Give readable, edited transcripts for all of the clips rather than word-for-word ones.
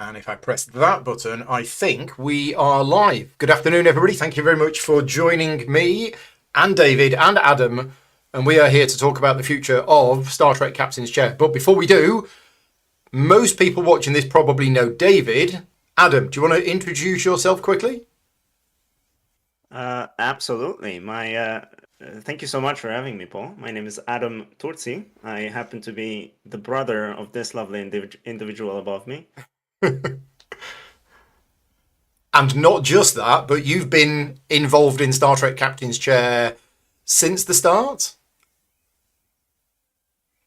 And if I press that button, I think we are live. Good afternoon, everybody. Thank you very much for joining me and David and Adam. And we are here to talk about the future of Star Trek Captain's Chair. But before we do, most people watching this probably know David. Adam, do you want to introduce yourself quickly? Absolutely. Thank you so much for having me, Paul. My name is Adam Turczi. I happen to be the brother of this lovely individual above me. And not just that, but you've been involved in Star Trek Captain's Chair since the start?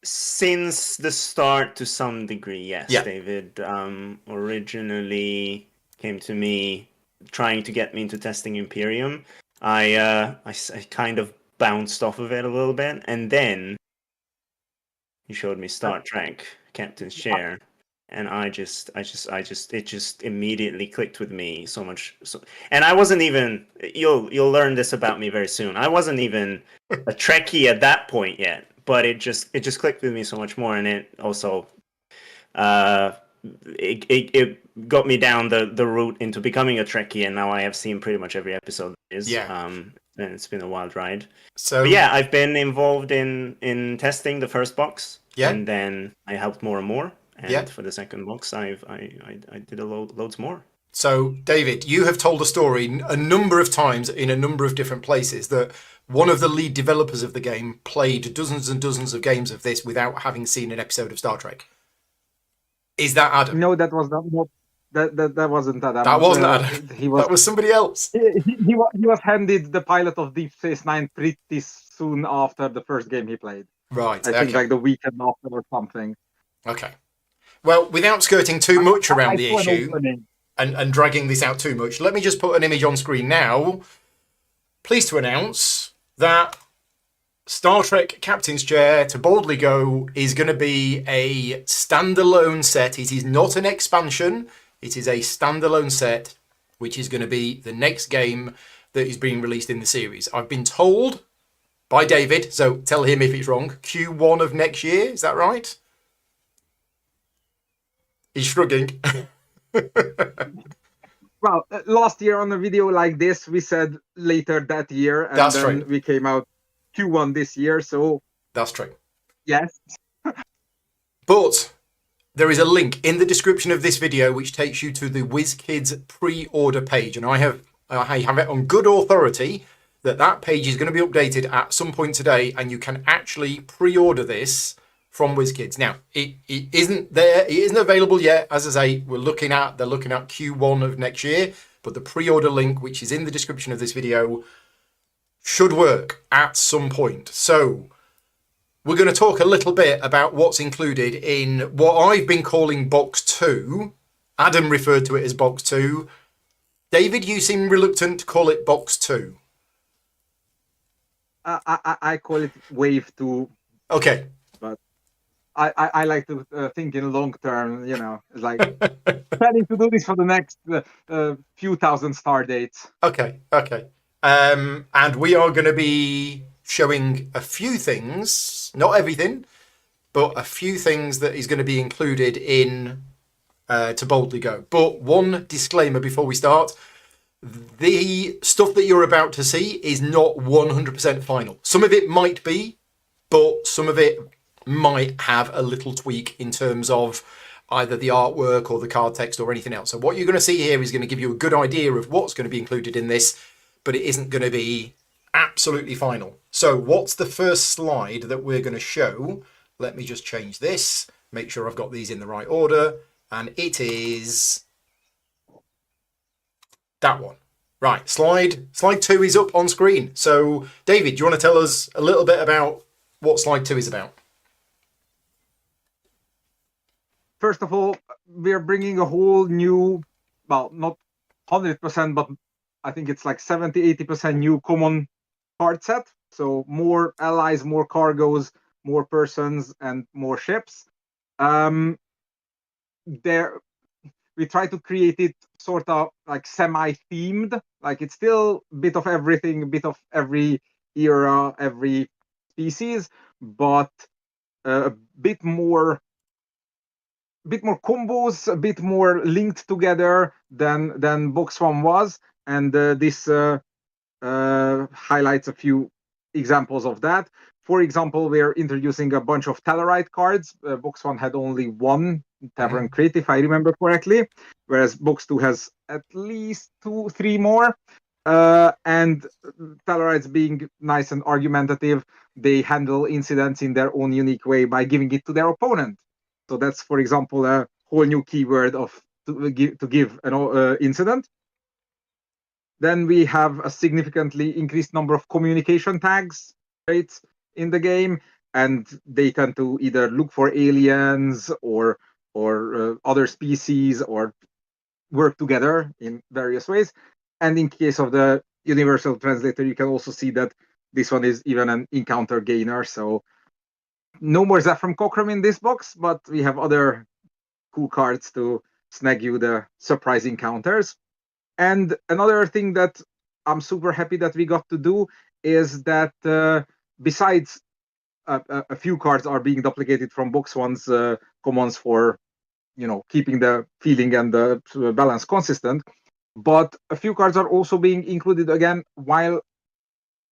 Since the start, to some degree, yes. Yeah. David originally came to me trying to get me into testing Imperium. I kind of bounced off of it a little bit, and then he showed me Star Trek Captain's Chair, and it just immediately clicked with me so much. And I wasn't even. You'll learn this about me very soon. I wasn't even a Trekkie at that point yet, but it just clicked with me so much more, and it also it got me down the route into becoming a Trekkie, and now I have seen pretty much every episode there is. Yeah. And it's been a wild ride. So But yeah, I've been involved in testing the first box, yeah, and then I helped more and more. And yeah. for the second box, I did loads more. So, David, you have told a story a number of times in a number of different places that one of the lead developers of the game played dozens and dozens of games of this without having seen an episode of Star Trek. Is that Adam? No, that was not. That wasn't Adam. That wasn't Adam. He was. That was somebody else. He was handed the pilot of Deep Space Nine pretty soon after the first game he played. Right. I think like the weekend after or something. Okay. Well, without skirting too much around the issue opening. and dragging this out too much, let me just put an image on screen now. Pleased to announce that Star Trek Captain's Chair, to boldly go, is going to be a standalone set. It is not an expansion. It is a standalone set, which is going to be the next game that is being released in the series. I've been told by David, so tell him if it's wrong, Q1 of next year. Is that right? He's shrugging. Well, last year on a video like this, we said later that year, and That's then true. we came out Q1 this year. So That's true. yes. But there is a link in the description of this video which takes you to the WizKids pre-order page, and I have it on good authority that page is going to be updated at some point today, and you can actually pre-order this from WizKids. Now, it isn't there, it isn't available yet. As I say, they're looking at Q1 of next year, but the pre-order link, which is in the description of this video, should work at some point. So we're going to talk a little bit about what's included in what I've been calling Box 2. Adam referred to it as Box 2. David, you seem reluctant to call it Box 2. I call it Wave 2. Okay. But I like to think in long term, it's like planning to do this for the next few thousand star dates. Okay. And we are going to be showing a few things, not everything, but a few things that is going to be included in To Boldly Go. But one disclaimer before we start. The stuff that you're about to see is not 100% final. Some of it might be, but some of it might have a little tweak in terms of either the artwork or the card text or anything else. So what you're going to see here is going to give you a good idea of what's going to be included in this, but it isn't going to be absolutely final. So what's the first slide that we're going to show? Let me just change this, make sure I've got these in the right order, and it is that one. Right, slide 2 is up on screen. So David, do you want to tell us a little bit about what slide 2 is about? First of all, we're bringing a whole new, well, not 100%, but I think it's like 70-80% new common card set. So more allies, more cargoes, more persons, and more ships. We try to create it sort of like semi-themed. Like it's still a bit of everything, a bit of every era, every species, but a bit more bit more combos, a bit more linked together than box one was, and this highlights a few examples of that. For example, we're introducing a bunch of Tellarite cards. Box one had only one Tavern Crit, if I remember correctly, whereas box two has at least 2-3 more. And Tellarites, being nice and argumentative, they handle incidents in their own unique way by giving it to their opponent. So that's, for example, a whole new keyword of to give an incident. Then we have a significantly increased number of communication tags rates in the game, and they tend to either look for aliens or other species or work together in various ways. And in case of the universal translator, you can also see that this one is even an encounter gainer. So no more Zephram Cochrane in this box, but we have other cool cards to snag you the surprise encounters. And another thing that I'm super happy that we got to do is that besides a few cards are being duplicated from box one's commons for keeping the feeling and the balance consistent, but a few cards are also being included again while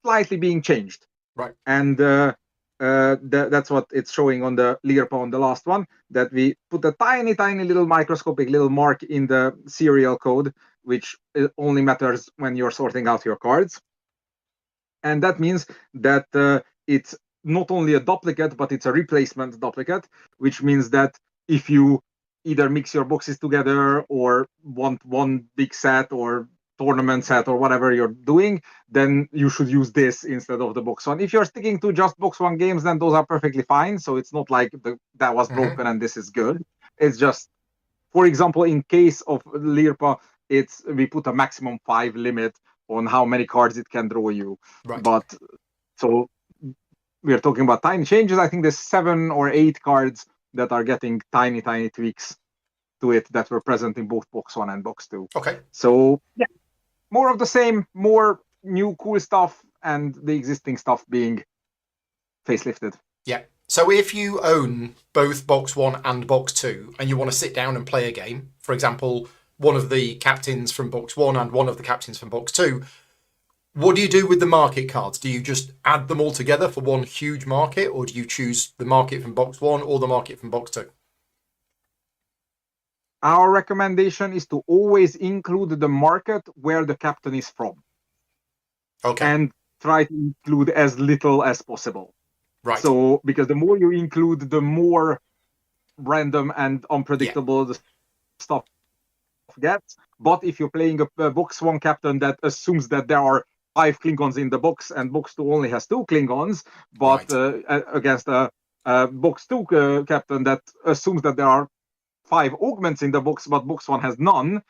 slightly being changed. Right. And that's what it's showing on the Learpa on the last one, that we put a tiny little microscopic little mark in the serial code, which only matters when you're sorting out your cards. And that means that it's not only a duplicate, but it's a replacement duplicate, which means that if you either mix your boxes together or want one big set or tournament set or whatever you're doing, then you should use this instead of the box one. If you're sticking to just box one games, then those are perfectly fine. So it's not like that was broken and this is good. It's just, for example, in case of Lirpa, we put a maximum 5 limit on how many cards it can draw you. Right. But so we're talking about tiny changes. I think there's 7 or 8 cards that are getting tiny tweaks to it that were present in both box one and box two. Okay. So yeah, more of the same, more new cool stuff, and the existing stuff being facelifted. Yeah. So if you own both box one and box two and you want to sit down and play a game, for example, one of the captains from box one and one of the captains from box two, what do you do with the market cards? Do you just add them all together for one huge market, or do you choose the market from box one or the market from box two? Our recommendation is to always include the market where the captain is from. Okay. And try to include as little as possible. Right. So, because the more you include, the more random and unpredictable the stuff gets. But if you're playing a box one captain that assumes that there are 5 Klingons in the box and box two only has 2 Klingons, but against a box two captain that assumes that there are 5 augments in the box, but box one has none,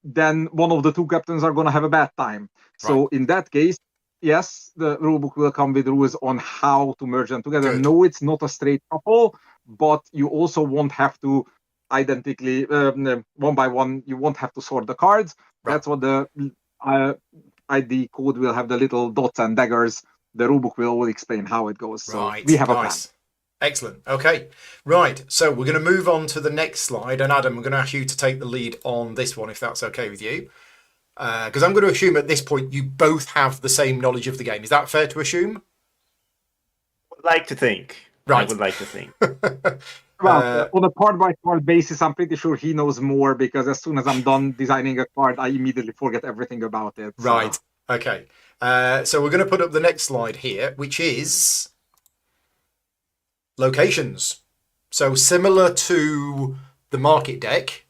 then one of the 2 captains are going to have a bad time. So in that case, yes, the rulebook will come with rules on how to merge them together. Good. No, it's not a straight shuffle, but you also won't have to identically, one by one, you won't have to sort the cards. Right. That's what the ID code will have, the little dots and daggers. The rulebook will all explain how it goes. So we have a plan. Excellent. Okay. Right. So we're going to move on to the next slide. And Adam, I'm going to ask you to take the lead on this one, if that's okay with you. Because I'm going to assume at this point you both have the same knowledge of the game. Is that fair to assume? I would like to think. Right. I would like to think. Well, on a card-by-card basis, I'm pretty sure he knows more, because as soon as I'm done designing a card, I immediately forget everything about it. So. Right. Okay. So we're going to put up the next slide here, which is locations. So similar to the market deck,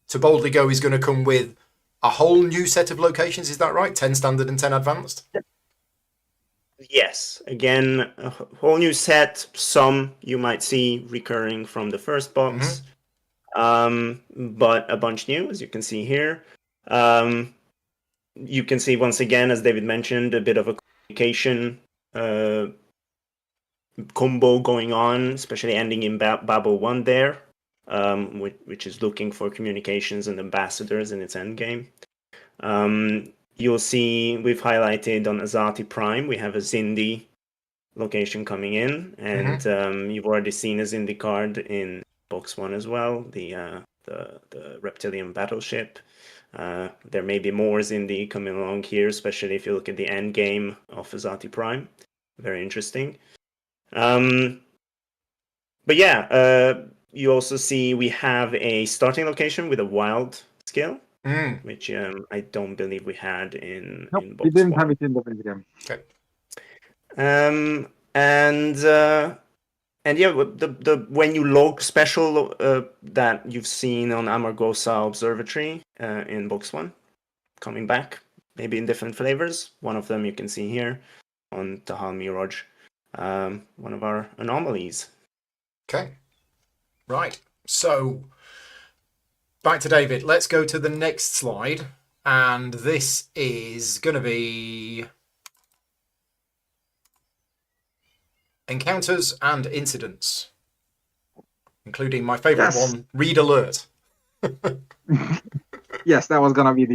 To Boldly Go is going to come with a whole new set of locations. Is that right? 10 standard and 10 advanced? Yes. Again, a whole new set. Some you might see recurring from the first box, but a bunch new, as you can see here. You can see, once again, as David mentioned, a bit of a communication combo going on, especially ending in Babel 1 there, which is looking for communications and ambassadors in its endgame. You'll see we've highlighted on Azati Prime, we have a Zindi location coming in, and you've already seen a Zindi card in box 1 as well, the reptilian battleship. There may be more Zindi coming along here, especially if you look at the end game of Azati Prime. Very interesting. But yeah, you also see we have a starting location with a wild skill, which I don't believe we had in box we didn't 1. have it in the base game. Okay. And yeah, the when you log special that you've seen on Amargosa Observatory in box 1, coming back, maybe in different flavors. One of them you can see here on Tahal Miraj, one of our anomalies. Okay. Right. So back to David. Let's go to the next slide. And this is going to be encounters and incidents, including my favorite one, read alert. Yes, that was gonna be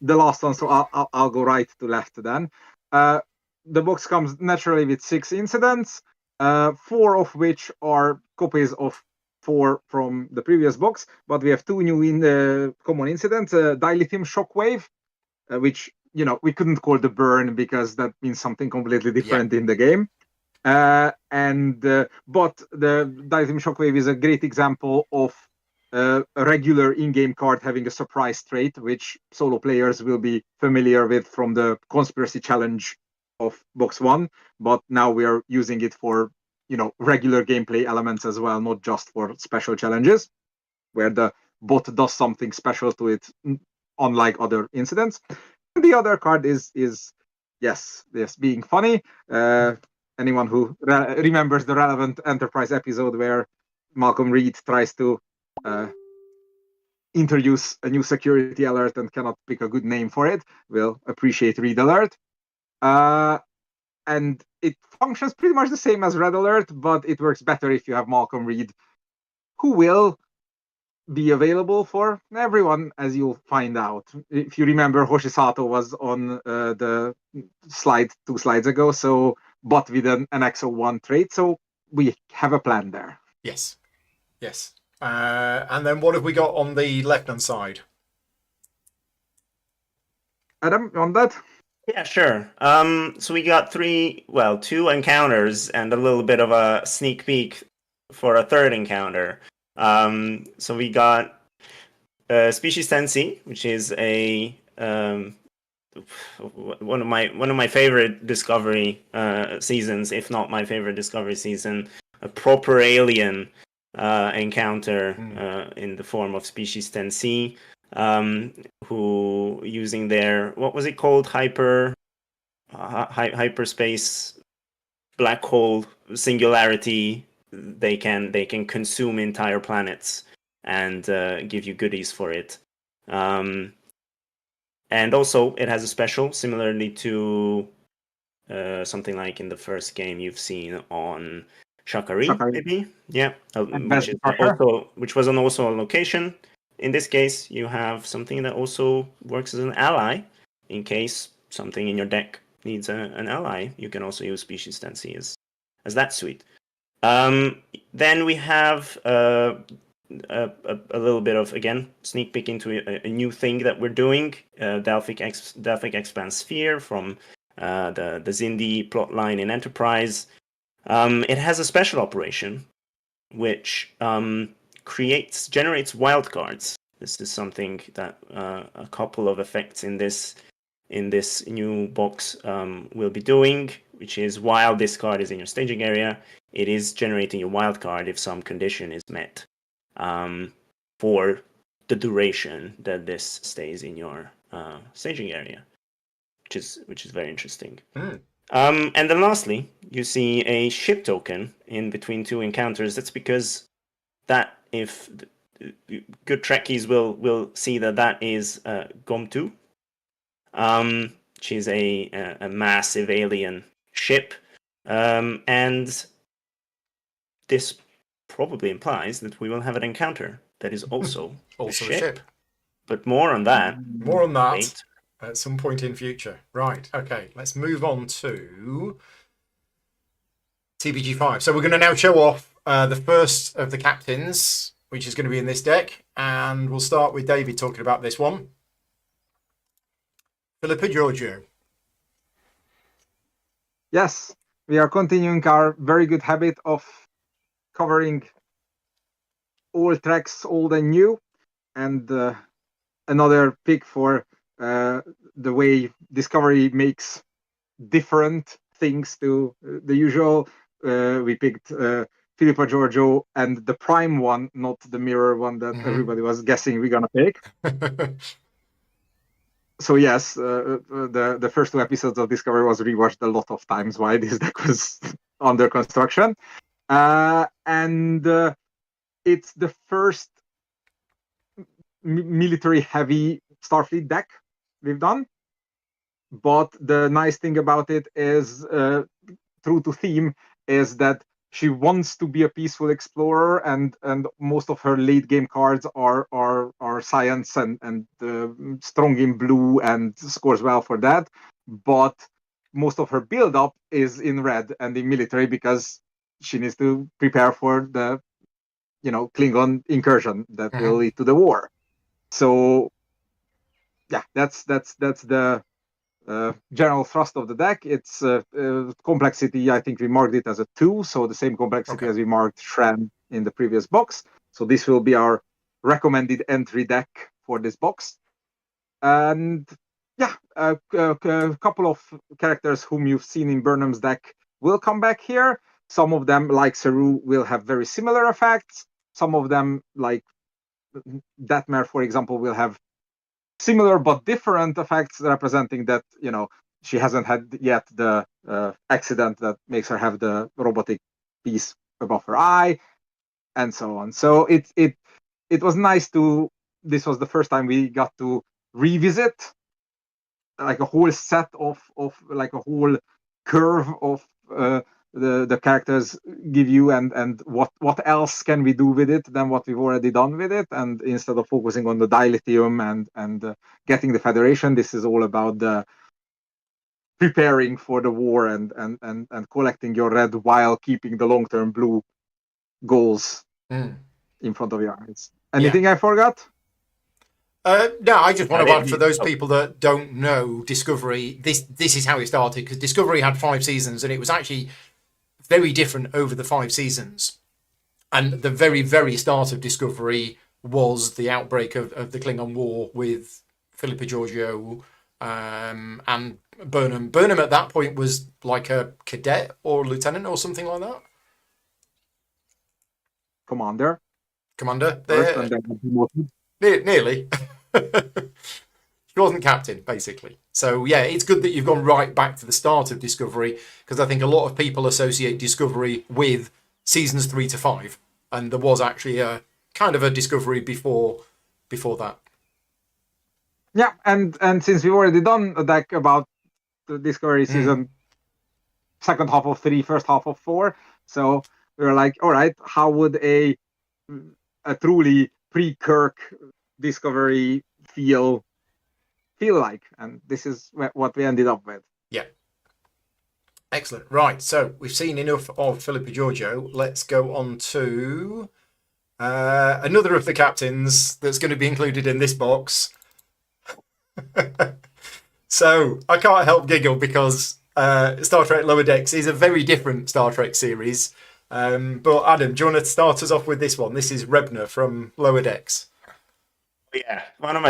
the last one, so I'll go right to left then. The box comes naturally with 6 incidents, 4 of which are copies of 4 from the previous box, but we have 2 new common incidents: dilithium shockwave, which we couldn't call the burn because that means something completely different in the game. But the dilithium shockwave is a great example of a regular in-game card having a surprise trait, which solo players will be familiar with from the conspiracy challenge of box 1. But now we are using it for regular gameplay elements as well, not just for special challenges, where the bot does something special to it, unlike other incidents. The other card is yes, being funny. Anyone who remembers the relevant Enterprise episode where Malcolm Reed tries to introduce a new security alert and cannot pick a good name for it will appreciate Read Alert. And it functions pretty much the same as Red Alert, but it works better if you have Malcolm Reed, who will be available for everyone, as you'll find out. If you remember, Hoshisato was on the slide 2 slides ago, but with an XO1 trait, so we have a plan there. Yes. And then what have we got on the left-hand side? Adam, on that? Yeah, sure. So we got 2 encounters and a little bit of a sneak peek for a third encounter. So we got Species 10C, which is a one of my favorite Discovery seasons, if not my favorite Discovery season. A proper alien encounter in the form of Species 10C, who using their, what was it called, hyperspace black hole singularity, they can consume entire planets and give you goodies for it. And also it has a special similarly to something like in the first game you've seen on Shakari. Maybe, yeah, which was also a location. In this case, you have something that also works as an ally in case something in your deck needs an ally. You can also use Species 10C as that suite. Then we have a little bit of, again, sneak peek into a new thing that we're doing, Delphic Expand Sphere from the Zindi plotline in Enterprise. It has a special operation which generates wildcards. This is something that a couple of effects in this new box will be doing, which is while this card is in your staging area, it is generating a wildcard if some condition is met for the duration that this stays in your staging area, which is very interesting. And then lastly, you see a ship token in between 2 encounters. That's because that, if good Trekkies will see that is Gomtu, which is a massive alien ship, and this probably implies that we will have an encounter that is also a ship. But more on that. Late. At some point in future. Right, okay, let's move on to TBG5. So we're going to now show off the first of the captains which is going to be in this deck. And we'll start with David talking about this one. Philippa Giorgio. Yes, we are continuing our very good habit of covering all tracks, old and new, and another pick for the way Discovery makes different things to the usual. We picked Filippo Giorgio and the prime one, not the mirror one that everybody was guessing we're gonna pick. So yes, the first 2 episodes of Discovery was rewatched a lot of times while this deck was under construction, and it's the first military-heavy Starfleet deck we've done. But the nice thing about it is, true to theme, is that she wants to be a peaceful explorer, and most of her late game cards are science and strong in blue and scores well for that. But most of her build up is in red and in military because she needs to prepare for the Klingon incursion that will lead to the war. So yeah, that's the general thrust of the deck. It's complexity. I think we marked it as a 2, so the same complexity as we marked Shran in the previous box. So this will be our recommended entry deck for this box. And yeah, a couple of characters whom you've seen in Burnham's deck will come back here. Some of them, like Saru, will have very similar effects. Some of them, like Detmer, for example, will have similar but different effects, representing that she hasn't had yet the accident that makes her have the robotic piece above her eye, and so on. So it was nice to. This was the first time we got to revisit like a whole set of like a whole curve of the characters give you, and what else can we do with it than what we've already done with it. And instead of focusing on the dilithium and getting the Federation, this is all about the preparing for the war and collecting your red while keeping the long-term blue goals in front of your eyes. Anything I forgot? No, I just want to add, for those people that don't know Discovery, this is how it started, because Discovery had 5 seasons and it was actually very different over the 5 seasons. And the very, very start of Discovery was the outbreak of the Klingon War with Philippa Giorgio and Burnham. Burnham at that point was like a cadet or lieutenant or something like that. Commander. There. Nearly. She wasn't captain, basically. So yeah, it's good that you've gone right back to the start of Discovery, because I think a lot of people associate Discovery with seasons 3 to 5, and there was actually a kind of a Discovery before that. Yeah, and since we've already done a deck about the Discovery season, second half of 3, first half of 4, so we were like, all right, how would a truly pre-Kirk Discovery feel like? And this is what we ended up with. Yeah. Excellent. Right, so we've seen enough of Philippa Giorgio. Let's go on to another of the captains that's going to be included in this box. So I can't help giggle because Star Trek Lower Decks is a very different Star Trek series. But Adam, do you want to start us off with this one? This is Rebner from Lower Decks. Yeah, one of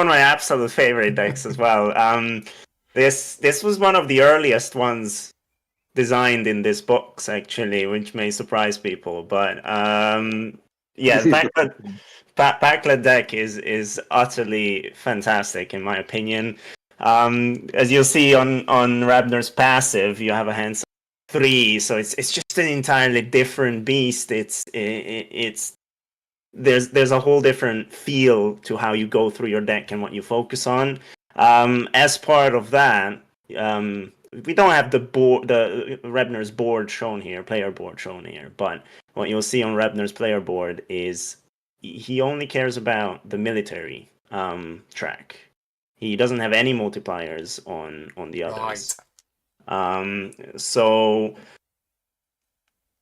my absolute favorite decks as well. This was one of the earliest ones designed in this box, actually, which may surprise people. But Backlit deck is utterly fantastic in my opinion. As you'll see on Rabner's passive, you have a hand 3, so it's just an entirely different beast. There's a whole different feel to how you go through your deck and what you focus on. As part of that, we don't have the Rebner's board shown here, player board shown here, but what you'll see on Rebner's player board is he only cares about the military track. He doesn't have any multipliers on the others. Right. So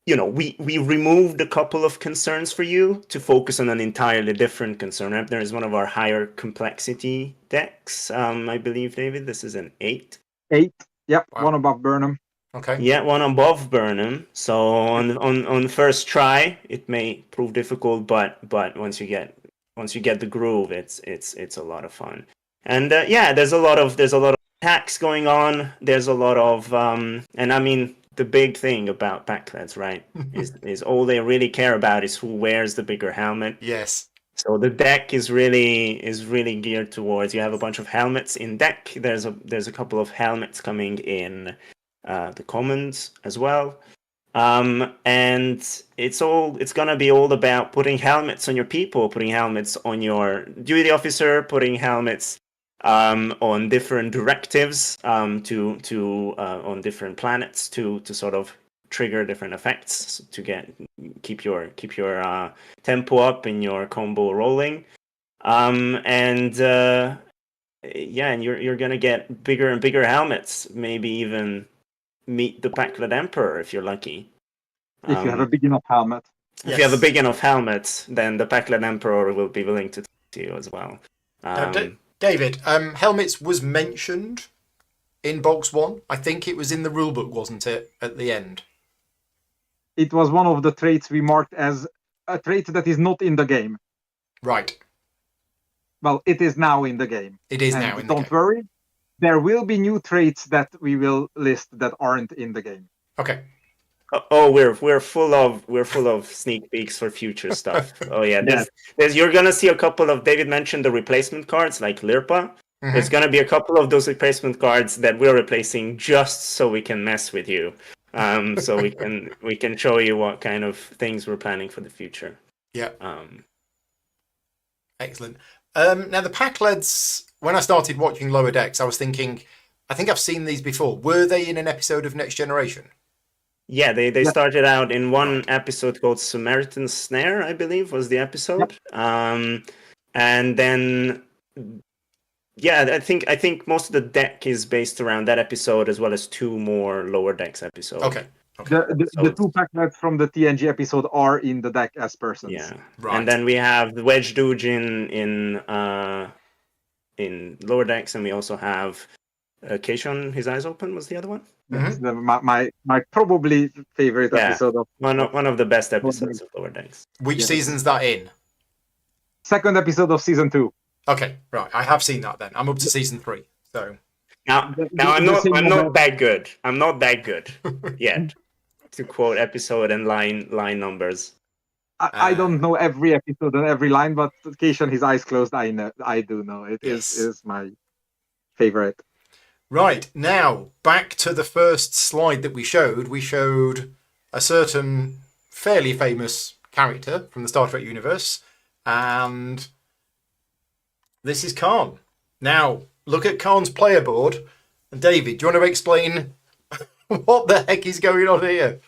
we removed a couple of concerns for you to focus on an entirely different concern. There is one of our higher complexity decks. I believe, David, this is an 8. 8. Yep, Wow. one above Burnham. Okay. Yeah, one above Burnham. So on first try, it may prove difficult, but once you get the groove, it's a lot of fun. And there's a lot of attacks going on. There's a lot of and I mean the big thing about Backlets, right, is all they really care about is who wears the bigger helmet. Yes. So the deck is really geared towards, you have a bunch of helmets in deck. There's a couple of helmets coming in the commons as well. And it's gonna be all about putting helmets on your people, putting helmets on your duty officer, putting helmets on different directives on different planets to sort of trigger different effects to keep your tempo up in your combo rolling. And you're gonna get bigger and bigger helmets, maybe even meet the Backlit Emperor if you're lucky. If you have a big enough helmet. If you have a big enough helmet, then the Backlit Emperor will be willing to talk to you as well. David, helmets was mentioned in box 1. I think it was in the rulebook, wasn't it, at the end? It was one of the traits we marked as a trait that is not in the game. Right. Well, it is now in the game. It is and now in the game. Don't worry, there will be new traits that we will list that aren't in the game. Okay. Oh, we're full of sneak peeks for future stuff. Oh yeah, you're gonna see a couple of, David mentioned the replacement cards like Lirpa. Mm-hmm. There's gonna be a couple of those replacement cards that we're replacing just so we can mess with you. So we can show you what kind of things we're planning for the future. Yeah. Excellent. Now the Packleds, when I started watching Lower Decks, I was thinking, I think I've seen these before. Were they in an episode of Next Generation? Yeah, they started out in one episode called Samaritan Snare, I believe was the episode. Yep. And then I think most of the deck is based around that episode as well as 2 more Lower Decks episodes. Okay. The 2 Packlets from the TNG episode are in the deck as persons. Yeah. Right. And then we have the Wedge Doge in Lower Decks, and we also have Keishon, His Eyes Open was the other one. That's my probably favorite episode of one of the best episodes of Lower Decks. Which season's that in? Second episode of season 2. Okay, right. I have seen that then. I'm up to season 3. So now I'm not that good. I'm not that good yet to quote episode and line numbers. I don't know every episode and every line, but Keishon, His Eyes Closed, I do know. It is my favorite. Right, now back to the first slide that we showed. We showed a certain fairly famous character from the Star Trek universe, and this is Khan. Now, look at Khan's player board. And David, do you want to explain what the heck is going on here?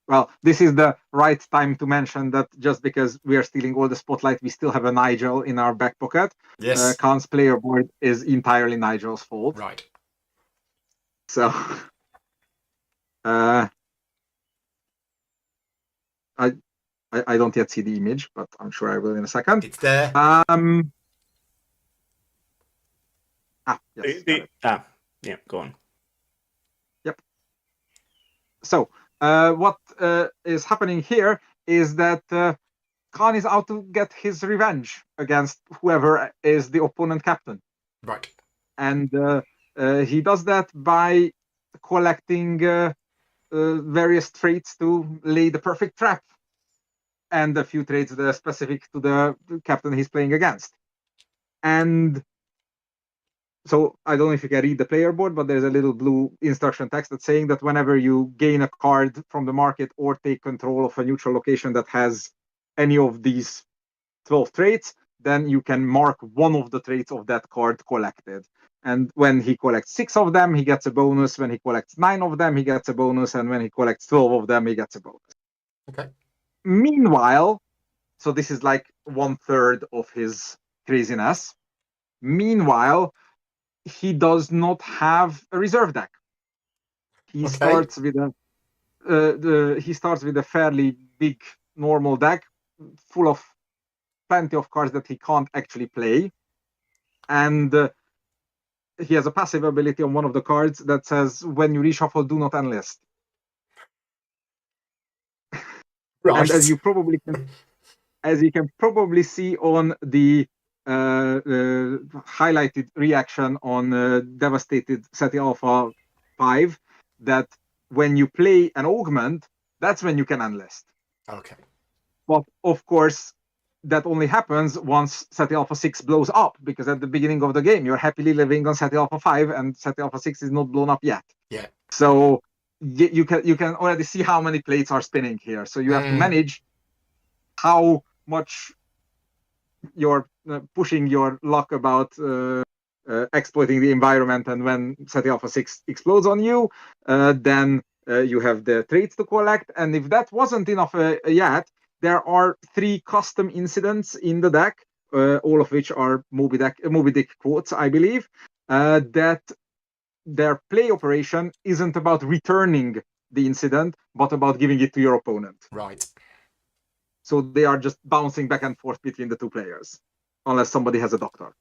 Well, this is the right time to mention that just because we are stealing all the spotlight, we still have a Nigel in our back pocket. Yes. Khan's player board is entirely Nigel's fault. Right. So, I don't yet see the image, but I'm sure I will in a second. It's there. Yes, go on. Yep. So, what is happening here is that Khan is out to get his revenge against whoever is the opponent captain. Right. And he does that by collecting various traits to lay the perfect trap, and a few traits that are specific to the captain he's playing against. And so I don't know if you can read the player board, but there's a little blue instruction text that's saying that whenever you gain a card from the market or take control of a neutral location that has any of these 12 traits, then you can mark one of the traits of that card collected. And when he collects 6 of them, he gets a bonus. When he collects 9 of them, he gets a bonus. And when he collects 12 of them, he gets a bonus. Okay. Meanwhile, so this is like 1/3 of his craziness. Meanwhile, he does not have a reserve deck. He Okay. starts with a fairly big normal deck, full of plenty of cards that he can't actually play, and he has a passive ability on one of the cards that says, "When you reshuffle, do not enlist." Right. And as you can probably see on the highlighted reaction on Devastated SETI Alpha 5, that when you play an augment, that's when you can enlist. Okay. But of course, that only happens once SETI Alpha 6 blows up, because at the beginning of the game, you're happily living on SETI Alpha 5, and SETI Alpha 6 is not blown up yet. Yeah. So you can already see how many plates are spinning here. So you have to manage how much you're pushing your luck about exploiting the environment, and when SETI Alpha 6 explodes on you, then you have the traits to collect. And if that wasn't enough yet, there are 3 custom incidents in the deck, all of which are Moby Dick quotes, I believe, that their play operation isn't about returning the incident, but about giving it to your opponent. Right. So they are just bouncing back and forth between the 2 players, unless somebody has a doctor.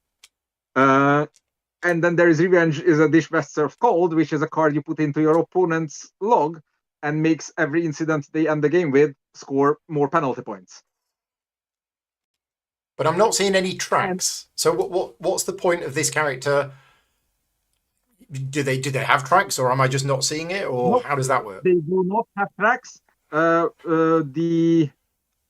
And then there is Revenge is a Dish Best Served Cold, which is a card you put into your opponent's log and makes every incident they end the game with score more penalty points. But I'm not seeing any tracks. So what's the point of this character? Do they have tracks, or am I just not seeing it, or how does that work? They do not have tracks.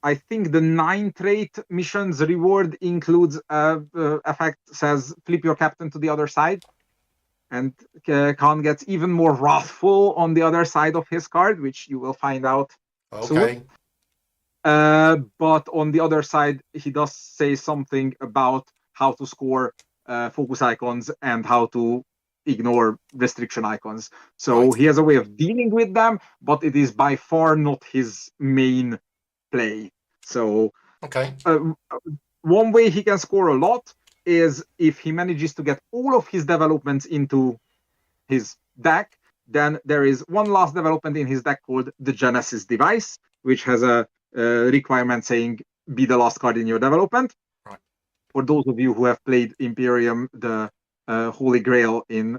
I think the 9 trait missions reward includes effect says flip your captain to the other side, and Khan gets even more wrathful on the other side of his card, which you will find out soon. But on the other side, he does say something about how to score focus icons and how to ignore restriction icons. So he has a way of dealing with them, but it is by far not his main play. So one way he can score a lot is if he manages to get all of his developments into his deck. Then there is one last development in his deck called the Genesis device, which has a requirement saying be the last card in your development. Right. For those of you who have played Imperium, the Holy Grail in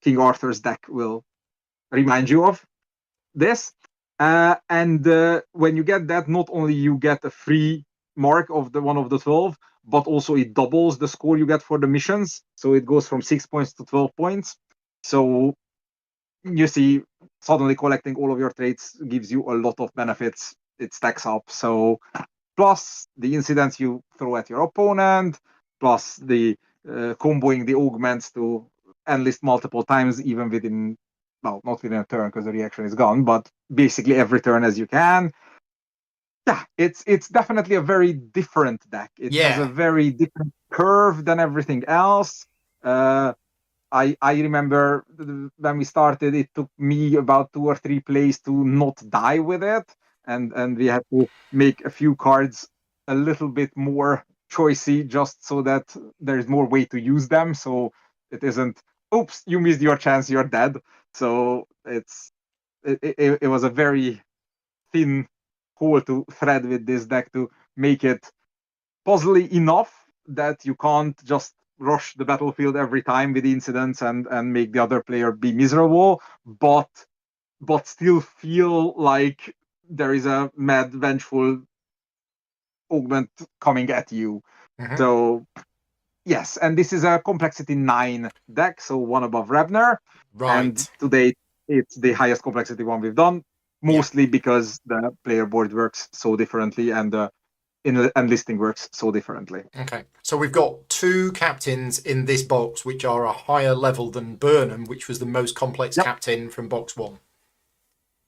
King Arthur's deck will remind you of this. And when you get that, not only you get a free mark of the one of the 12, but also it doubles the score you get for the missions. So it goes from 6 points to 12 points. So you see, suddenly collecting all of your traits gives you a lot of benefits. It stacks up. So plus the incidents you throw at your opponent, plus the comboing the augments to enlist multiple times, even within, well, not within a turn because the reaction is gone, but basically every turn as you can. Yeah, it's definitely a very different deck. It has a very different curve than everything else. I remember when we started, it took me about 2 or 3 plays to not die with it, and we had to make a few cards a little bit more choicy just so that there's more way to use them. So it isn't, oops, you missed your chance, you're dead. So it was a very thin hole to thread with this deck to make it puzzly enough that you can't just rush the battlefield every time with incidents and make the other player be miserable, but still feel like there is a mad, vengeful augment coming at you. So yes, and this is a complexity 9 deck, so 1 above Rebner. Right. And to date, it's the highest complexity one we've done, mostly because the player board works so differently and the enlisting works so differently. Okay, so we've got 2 captains in this box which are a higher level than Burnham, which was the most complex captain from box 1.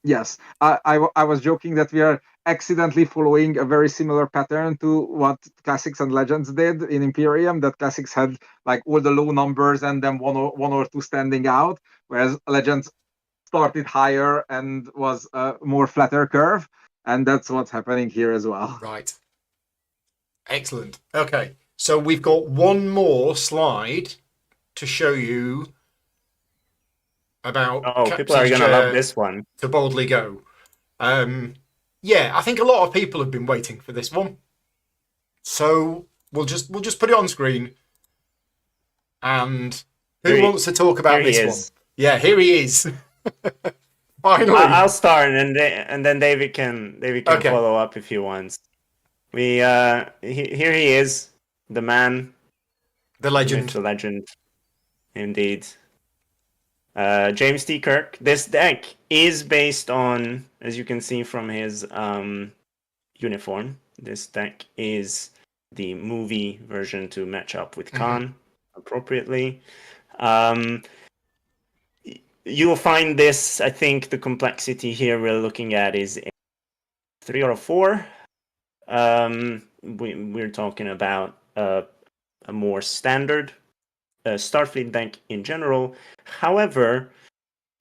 Yes, I was joking that we are accidentally following a very similar pattern to what Classics and Legends did in Imperium, that Classics had like all the low numbers and then one or two standing out, whereas Legends started higher and was a more flatter curve, and that's what's happening here as well. Right. Excellent. Okay, so we've got one more slide to show you about Oh, people are Captain's gonna love Chair this one. to boldly go. Yeah, I think a lot of people have been waiting for this one. So we'll just put it on screen. And who wants to talk Here about he this one? is. Yeah, here he is. Finally. I'll start, and then David can Okay. follow up if he wants. Here he is, the man, The the legend. myth, the legend, indeed. James T. Kirk. This deck is based on, as you can see from his uniform, this deck is the movie version to match up with Khan appropriately. You'll find this, I think the complexity here we're looking at is a 3 or a 4. We're talking about a more standard Starfleet deck in general. However,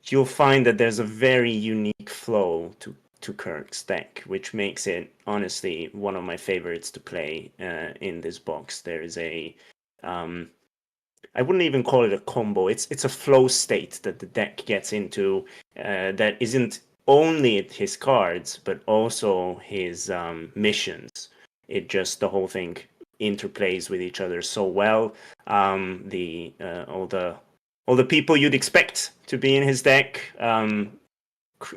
you'll find that there's a very unique flow to Kirk's deck, which makes it honestly one of my favorites to play in this box. There is a I wouldn't even call it a combo. It's a flow state that the deck gets into that isn't only his cards but also his missions. The whole thing interplays with each other so well. All the people you'd expect to be in his deck,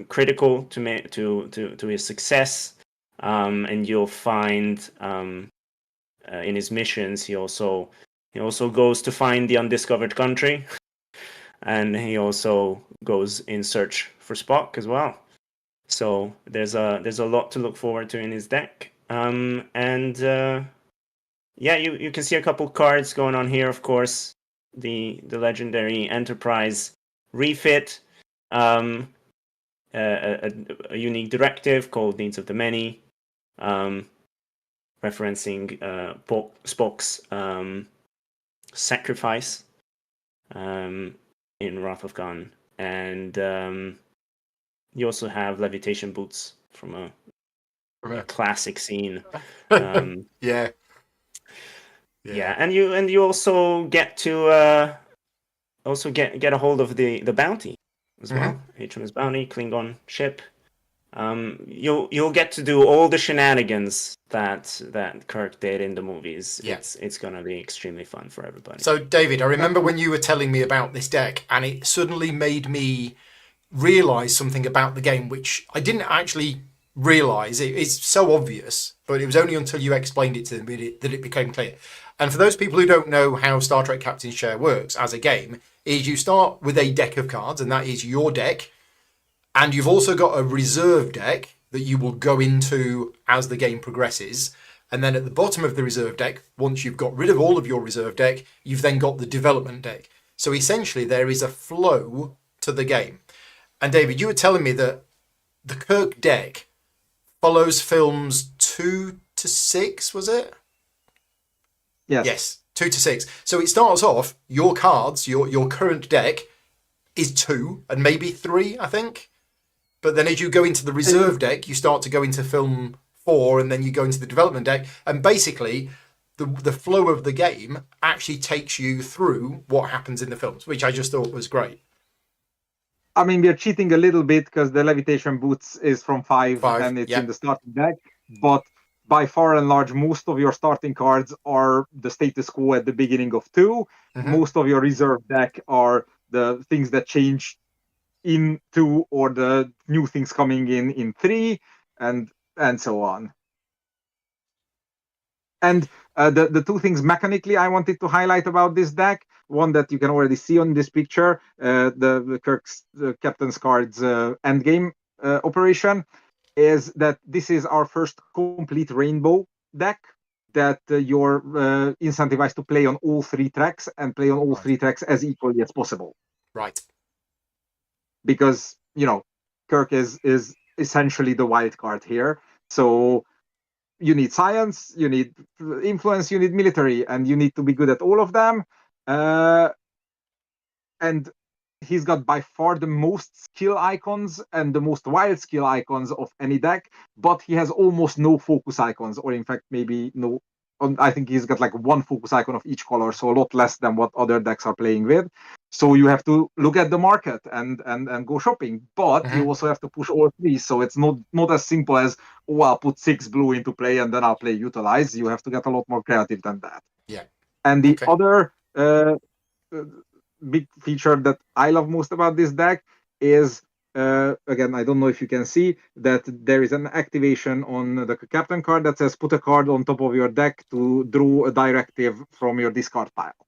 critical to his success, and you'll find in his missions he also goes to find the undiscovered country, and he also goes in search for Spock as well. So there's a lot to look forward to in his deck. Yeah, you can see a couple cards going on here. Of course, the legendary Enterprise refit, a unique directive called Needs of the Many, referencing Spock's sacrifice in Wrath of Khan, and you also have levitation boots from a classic scene. Yeah. Yeah, and you also get to get a hold of the bounty as well. HMS Bounty, Klingon ship. You'll get to do all the shenanigans that Kirk did in the movies. Yeah. It's gonna be extremely fun for everybody. So, David, I remember when you were telling me about this deck, and it suddenly made me realise something about the game, which I didn't actually realise. It's so obvious, but it was only until you explained it to me that it became clear. And for those people who don't know how Star Trek Captain's Chair works as a game, is you start with a deck of cards, and that is your deck. And you've also got a reserve deck that you will go into as the game progresses. And then at the bottom of the reserve deck, once you've got rid of all of your reserve deck, you've then got the development deck. So essentially there is a flow to the game. And David, you were telling me that the Kirk deck follows films 2 to 6, was it? Yes, 2 to 6. So it starts off, your cards, your current deck is 2 and maybe 3, I think. But then as you go into the reserve deck, you start to go into film 4, and then you go into the development deck. And basically, the flow of the game actually takes you through what happens in the films, which I just thought was great. I mean, we're cheating a little bit because the levitation boots is from 5 and it's in the starting deck. But by far and large, most of your starting cards are the status quo at the beginning of 2. Most of your reserve deck are the things that change in 2 or the new things coming in 3, and so on. And the two things mechanically I wanted to highlight about this deck, one that you can already see on this picture, the Kirk's Captain's Cards endgame operation, is that this is our first complete rainbow deck that you're incentivized to play on all 3 tracks and play on all 3 tracks as equally as possible. Right. Because, Kirk is essentially the wild card here. So you need science, you need influence, you need military, and you need to be good at all of them. And he's got by far the most skill icons and the most wild skill icons of any deck, but he has almost no focus icons, or in fact maybe no. I think he's got like 1 focus icon of each color, so a lot less than what other decks are playing with. So you have to look at the market and go shopping, but you Mhm. also have to push all three. So it's not as simple as, oh, I'll put 6 blue into play and then I'll play utilize. You have to get a lot more creative than that. Yeah. And the Okay. other uh, big feature that I love most about this deck is, again, I don't know if you can see that there is an activation on the captain card that says put a card on top of your deck to draw a directive from your discard pile,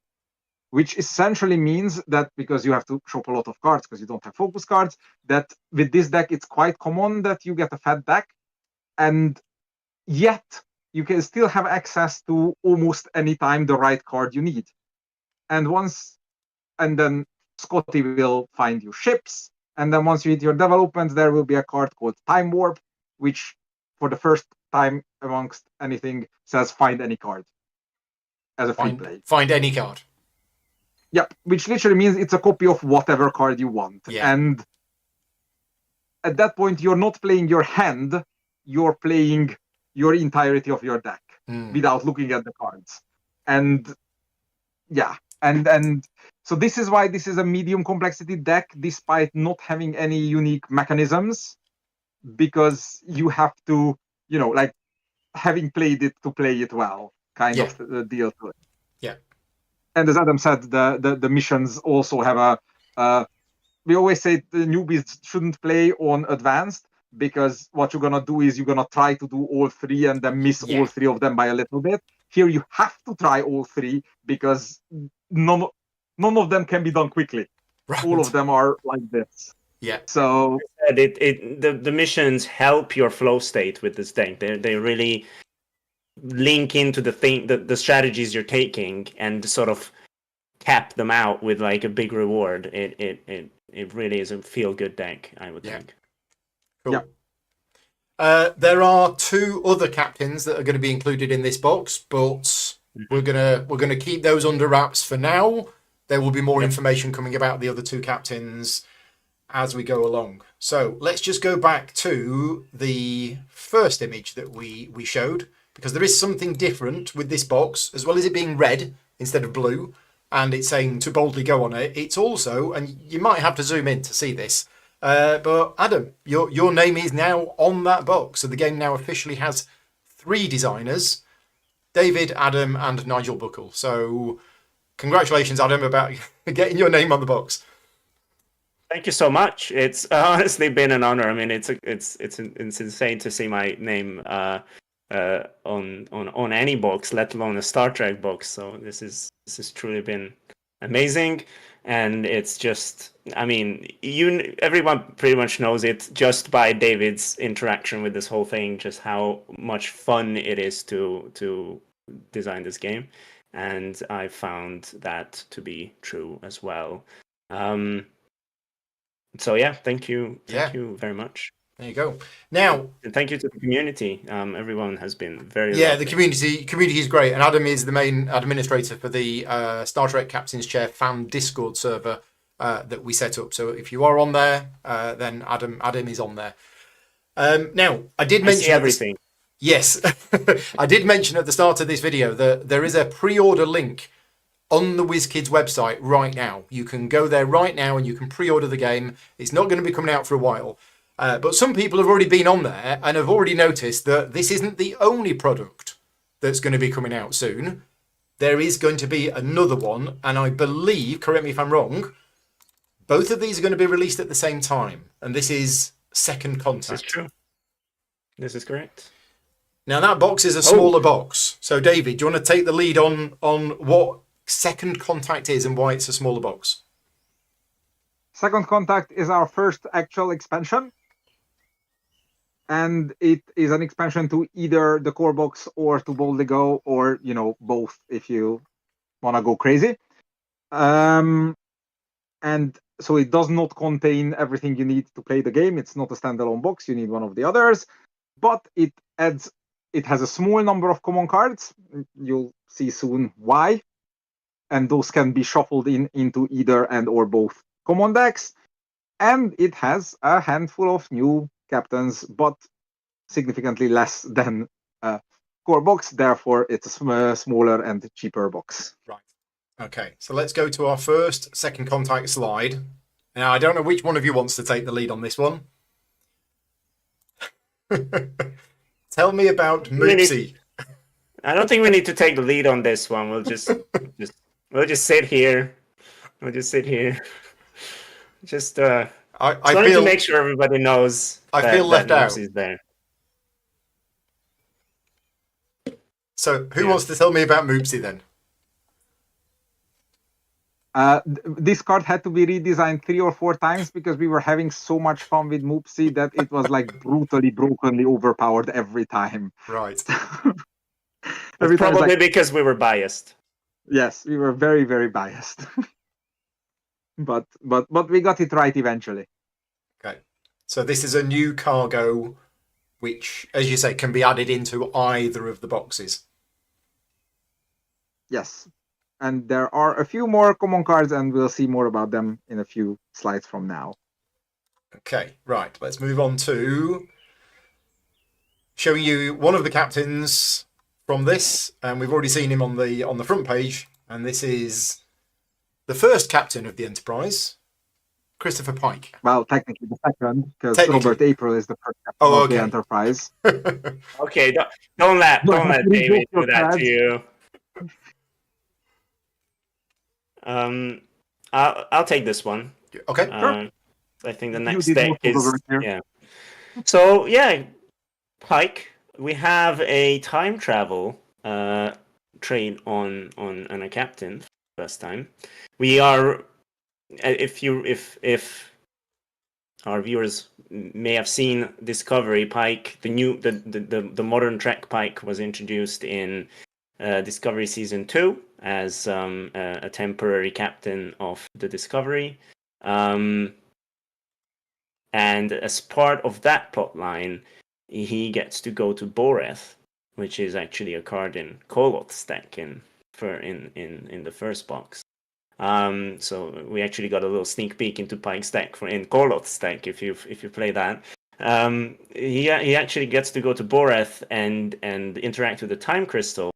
which essentially means that because you have to shop a lot of cards because you don't have focus cards, that with this deck it's quite common that you get a fat deck, and yet you can still have access to almost any time the right card you need. And then Scotty will find you ships, and then once you hit your development, there will be a card called Time Warp, which for the first time amongst anything says find any card as a free play. Find any card. Yep, which literally means it's a copy of whatever card you want. Yeah. And at that point, you're not playing your hand, you're playing your entirety of your deck without looking at the cards. And yeah, and so this is why this is a medium complexity deck, despite not having any unique mechanisms, because you have to, like having played it to play it well, kind Yeah. of deal to it. Yeah. And as Adam said, the missions also have we always say the newbies shouldn't play on advanced, because what you're gonna do is you're gonna try to do all three and then miss all three of them by a little bit. Here you have to try all three because none of them can be done quickly. Right. All of them are like this. Yeah. So the missions help your flow state with this deck. They really link into the strategies you're taking and sort of cap them out with like a big reward. It really is a feel good deck, I would think. Cool. Yeah. There are 2 other captains that are going to be included in this box, but we're gonna keep those under wraps for now. There will be more information coming about the other 2 captains as we go along. So let's just go back to the first image that we showed, because there is something different with this box. As well as it being red instead of blue and it's saying to boldly go on it, it's also, and you might have to zoom in to see this, but Adam, your name is now on that box. So the game now officially has 3 designers: David, Adam, and Nigel Buckle. So congratulations, Adam, about getting your name on the box. Thank you so much. It's honestly been an honor. I mean, it's insane to see my name on any box, let alone a Star Trek box. So this has truly been amazing, and it's just, I mean, everyone pretty much knows it just by David's interaction with this whole thing, just how much fun it is to design this game, and I found that to be true as well. So yeah, thank you very much. There you go. Now, and thank you to the community. Everyone has been very lovely. The community is great, and Adam is the main administrator for the Star Trek Captain's Chair fan Discord server that we set up. So if you are on there, then Adam is on there. Now, I did mention everything. Yes, I did mention at the start of this video that there is a pre-order link on the WizKids website right now. You can go there right now and you can pre-order the game. It's not going to be coming out for a while. But some people have already been on there and have already noticed that this isn't the only product that's going to be coming out soon. There is going to be another one, and I believe, correct me if I'm wrong, both of these are going to be released at the same time. And this is Second Contact. This is true. This is correct. Now that box is a smaller box. So David, do you want to take the lead on what Second Contact is and why it's a smaller box? Second Contact is our first actual expansion, and it is an expansion to either the core box or to Boldly Go, or both if you want to go crazy. And so it does not contain everything you need to play the game. It's not a standalone box. You need one of the others, but it has a small number of common cards. You'll see soon why. And those can be shuffled into either and or both common decks. And it has a handful of new captains, but significantly less than core box. Therefore, it's a smaller and cheaper box. Right. Okay, so let's go to our first second contact slide. Now, I don't know which one of you wants to take the lead on this one. Tell me about Moopsy. I don't think we need to take the lead on this one. We'll just sit here. We'll just sit here. Just I wanted feel to make sure everybody knows I feel left that out. Moopsy is there. So, who wants to tell me about Moopsy then? This card had to be redesigned 3 or 4 times because we were having so much fun with Moopsy that it was like brutally, brokenly overpowered every time. Right. Every time it's Probably like, because we were biased. yes, we were very, very biased. but we got it right eventually. Okay. So this is a new cargo, which, as you say, can be added into either of the boxes. Yes. And there are a few more common cards, and we'll see more about them in a few slides from now. Okay, right. Let's move on to showing you one of the captains from this, and we've already seen him on the front page. And this is the first captain of the Enterprise, Christopher Pike. Well, technically the second, because Technically. Robert April is the first captain of the Enterprise. Okay, don't let David do that to you. I'll take this one. Okay, sure. I think the next deck is Pike. We have a time travel trade on a captain first time. We are, if our viewers may have seen Discovery, Pike, the modern Trek Pike was introduced in Discovery Season 2 as a temporary captain of the Discovery. And as part of that plotline, he gets to go to Boreth, which is actually a card in Koloth's deck in the first box. So we actually got a little sneak peek into Pike's deck in Koloth's deck if you play that. He actually gets to go to Boreth and interact with the Time Crystal,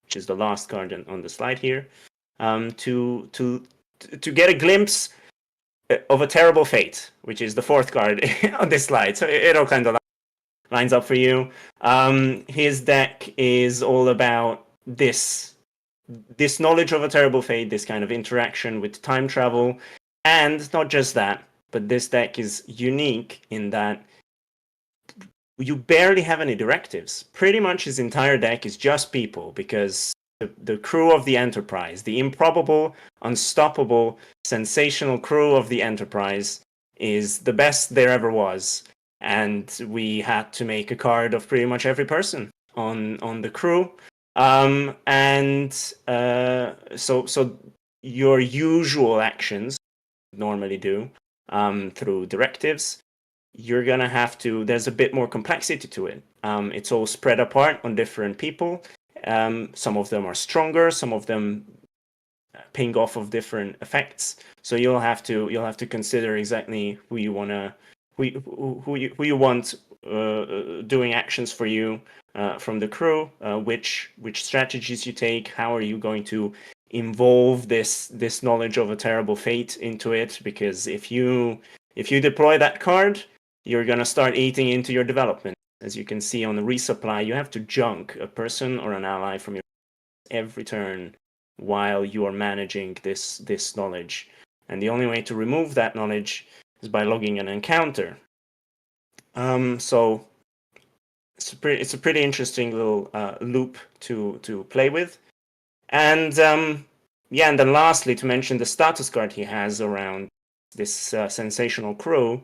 which is the last card on the slide here, to get a glimpse of a terrible fate, which is the fourth card on this slide. So it all kind of lines up for you. His deck is all about this knowledge of a terrible fate, this kind of interaction with time travel, and not just that, but this deck is unique in that you barely have any directives. Pretty much his entire deck is just people, because the crew of the Enterprise, the improbable, unstoppable, sensational crew of the Enterprise, is the best there ever was. And we had to make a card of pretty much every person on the crew. So your usual actions normally do through directives, you're gonna have to. There's a bit more complexity to it. It's all spread apart on different people. Some of them are stronger. Some of them ping off of different effects. So you'll have to consider exactly who you want doing actions for you from the crew. Which strategies you take. How are you going to involve this knowledge of a terrible fate into it? Because if you deploy that card, you're gonna start eating into your development. As you can see on the resupply, you have to junk a person or an ally from your every turn while you are managing this knowledge. And the only way to remove that knowledge is by logging an encounter. So it's a pretty interesting little loop to play with. And and then lastly, to mention the status card he has around this sensational crew.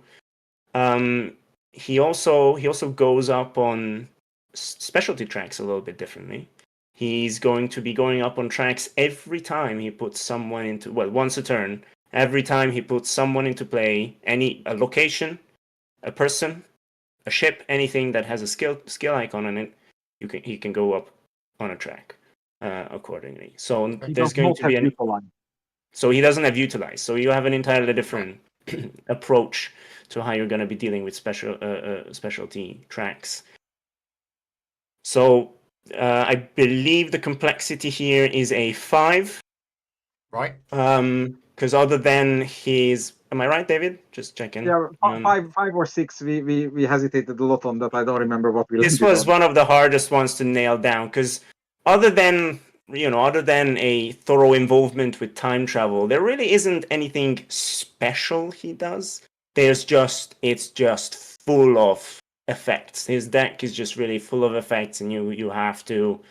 He also goes up on specialty tracks a little bit differently. He's going to be going up on tracks every time he puts someone into, once a turn. Every time he puts someone into play, a location, a person, a ship, anything that has a skill icon on it, he can go up on a track accordingly. So there's going to be so he doesn't have utilize. So you have an entirely different approach to how you're going to be dealing with specialty tracks. So I believe the complexity here is a 5. right? Because other than his, am I right, David? Just checking. Yeah, five or six. We hesitated a lot on that. I don't remember what we This landed was on. one of the hardest ones to nail down because other than a thorough involvement with time travel, there really isn't anything special he does. It's just full of effects. His deck is just really full of effects, and you have to